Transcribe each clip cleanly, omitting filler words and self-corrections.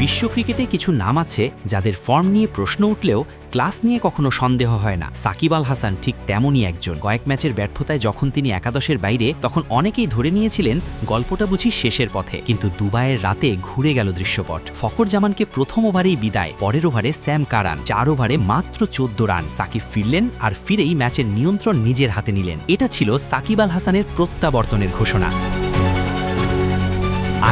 বিশ্ব ক্রিকেটে কিছু নাম আছে যাদের ফর্ম নিয়ে প্রশ্ন উঠলেও ক্লাস নিয়ে কখনো সন্দেহ হয় না। সাকিব আল হাসান ঠিক তেমনই একজন। কয়েক ম্যাচের ব্যর্থতায় যখন তিনি একাদশের বাইরে, তখন অনেকেই ধরে নিয়েছিলেন গল্পটা বুঝি শেষের পথে। কিন্তু দুবাইয়ের রাতে ঘুরে গেল দৃশ্যপট। ফকর জামানকে প্রথম ওভারেই বিদায়, পরের ওভারে স্যাম কারান, 4 ওভারে মাত্র 14 রান। সাকিব ফিরলেন আর ফিরেই ম্যাচের নিয়ন্ত্রণ নিজের হাতে নিলেন। এটা ছিল সাকিব আল হাসানের প্রত্যাবর্তনের ঘোষণা।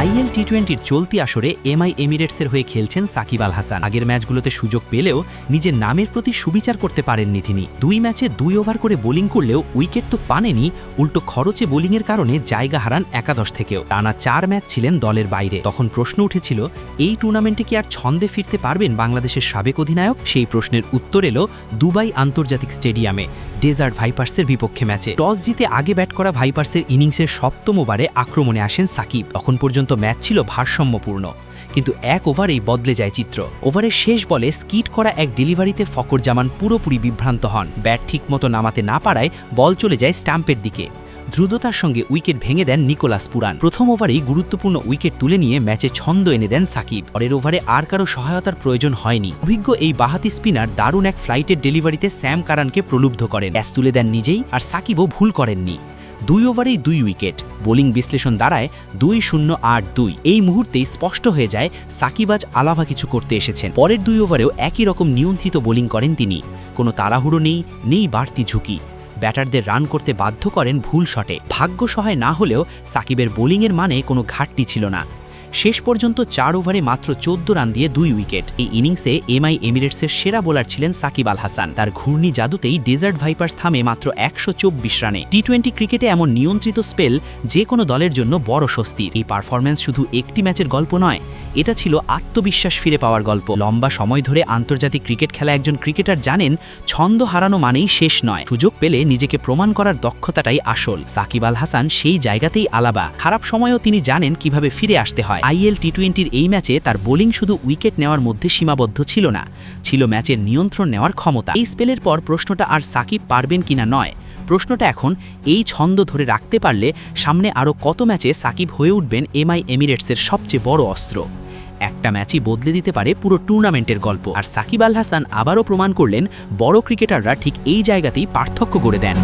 আইএল টি20-র চলতি আসরে এমআই এমিরেটসের হয়ে খেলছেন সাকিব আল হাসান। আগের ম্যাচগুলোতে সুযোগ পেলেও নিজের নামের প্রতি সুবিচার করতে পারেননি তিনি। 2 ম্যাচে 2 ওভার করে বোলিং করলেও উইকেট তো পানেনি, উল্টো খরচে বোলিংয়ের কারণে জায়গা হারান একাদশ থেকেও। টানা 4 ম্যাচ ছিলেন দলের বাইরে। তখন প্রশ্ন উঠেছিল, এই টুর্নামেন্টে কি আর ছন্দে ফিরতে পারবেন বাংলাদেশের সাবেক অধিনায়ক? সেই প্রশ্নের উত্তর এলো দুবাই আন্তর্জাতিক স্টেডিয়ামে ডেজার্ট ভাইপার্সের বিপক্ষে ম্যাচে। টস জিতে আগে ব্যাট করা ভাইপার্সের ইনিংসের 7ম ওভারে আক্রমণে আসেন সাকিব। তখন পর্যন্ত ম্যাচ ছিল ভারসাম্যপূর্ণ, কিন্তু 1 ওভারেই বদলে যায় চিত্র। ওভারের শেষ বলে স্কিট করা এক ডেলিভারিতে ফকর জামান পুরোপুরি বিভ্রান্ত হন। ব্যাট ঠিকমতো নামাতে না পারায় বল চলে যায় স্ট্যাম্পের দিকে। দ্রুততার সঙ্গে উইকেট ভেঙে দেন নিকোলাস পুরান। প্রথম ওভারেই গুরুত্বপূর্ণ উইকেট তুলে নিয়ে ম্যাচে ছন্দ এনে দেন সাকিব। পরের ওভারে আর কারো সহায়তার প্রয়োজন হয়নি। অভিজ্ঞ এই বাহাতি স্পিনার দারুণ এক ফ্লাইটের ডেলিভারিতে স্যাম কারানকে প্রলুব্ধ করেন। ক্যাচ তুলে দেন নিজেই, আর সাকিবও ভুল করেননি। 2 ওভারেই 2 উইকেট। বোলিং বিশ্লেষণ দাঁড়ায় 2-0-8-2। এই মুহূর্তেই স্পষ্ট হয়ে যায় সাকিব আজ আলাদা কিছু করতে এসেছেন। পরের 2 ওভারেও একই রকম নিয়ন্ত্রিত বোলিং করেন তিনি। কোনো তাড়াহুড়ো নেই বাড়তি ঝুঁকি। ব্যাটারদের রান করতে বাধ্য করেন ভুল শটে। ভাগ্য সহায় না হলেও সাকিবের বোলিংয়ের মানে কোনো ঘাটতি ছিল না। শেষ পর্যন্ত 4 ওভারে মাত্র 14 রান দিয়ে 2 উইকেট। এই ইনিংসে এমআই এমিরেটসের সেরা বোলার ছিলেন সাকিব আল হাসান। তার ঘূর্ণি জাদুতেই ডেজার্ট ভাইপার্স থামে মাত্র 124 রানে। টি20 ক্রিকেটে এমন নিয়ন্ত্রিত স্পেল যে কোনো দলের জন্য বড় স্বস্তির। এই পারফরম্যান্স শুধু একটি ম্যাচের গল্প নয়, এটা ছিল আত্মবিশ্বাস ফিরে পাওয়ার গল্প। লম্বা সময় ধরে আন্তর্জাতিক ক্রিকেট খেলা একজন ক্রিকেটার জানেন, ছন্দ হারানো মানেই শেষ নয়। সুযোগ পেলে নিজেকে প্রমাণ করার দক্ষতাটাই আসল। সাকিব আল হাসান সেই জায়গাতেই আলাদা। খারাপ সময়েও তিনি জানেন কিভাবে ফিরে আসতে হয়। আইএল টি20-র এই ম্যাচে তার বোলিং শুধু উইকেট নেওয়ার মধ্যে সীমাবদ্ধ ছিল না, ছিল ম্যাচের নিয়ন্ত্রণ নেওয়ার ক্ষমতা। এই স্পেলের পর প্রশ্নটা আর সাকিব পারবেন কিনা নয়, প্রশ্নটা এখন এই ছন্দ ধরে রাখতে পারলে সামনে আরও কত ম্যাচে সাকিব হয়ে উঠবেন এমআই এমিরেটসের সবচেয়ে বড় অস্ত্র। একটা ম্যাচই বদলে দিতে পারে পুরো টুর্নামেন্টের গল্প। আর সাকিব আল হাসান আবারও প্রমাণ করলেন, বড় ক্রিকেটাররা ঠিক এই জায়গাতেই পার্থক্য করে দেন।